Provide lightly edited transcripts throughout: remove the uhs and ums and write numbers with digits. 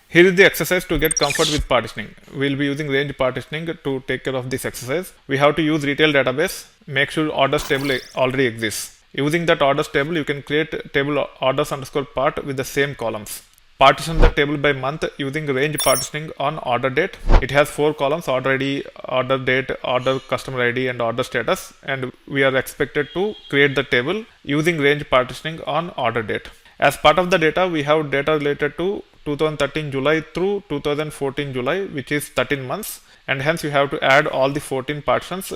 Here is the exercise to get comfort with partitioning. We'll be using range partitioning to take care of this exercise. We have to use retail database. Make sure orders table already exists. Using that orders table, you can create table orders underscore part with the same columns. Partition the table by month using range partitioning on order date. It has 4 columns: order ID, order date, order customer ID, and order status. And we are expected to create the table using range partitioning on order date. As part of the data, we have data related to 2013 July through 2014 July, which is 13 months, and hence you have to add all the 14 partitions,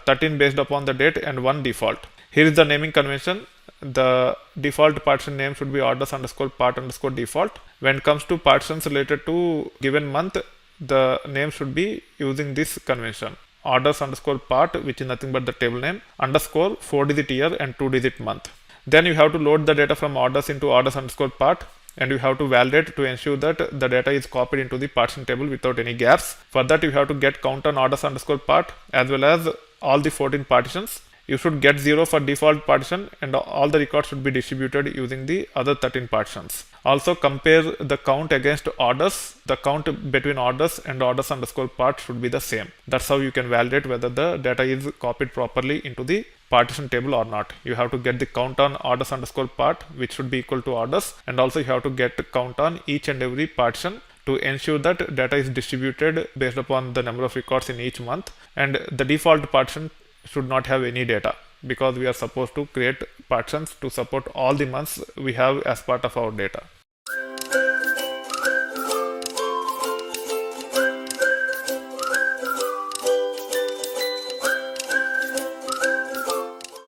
13 based upon the date and 1 default. Here is the naming convention. The default partition name should be orders underscore part underscore default. When it comes to partitions related to given month, the name should be using this convention: orders underscore part, which is nothing but the table name, underscore 4-digit year and 2-digit month. Then you have to load the data from orders into orders underscore part, and you have to validate to ensure that the data is copied into the partition table without any gaps. For that, you have to get count on orders underscore part as well as all the 14 partitions. You should get 0 for default partition, and all the records should be distributed using the other 13 partitions. Also compare the count against orders. The count between orders and orders underscore part should be the same. That's how you can validate whether the data is copied properly into the partition table or not. You have to get the count on orders underscore part, which should be equal to orders, and also you have to get count on each and every partition to ensure that data is distributed based upon the number of records in each month. And the default partition should not have any data, because we are supposed to create partitions to support all the months we have as part of our data.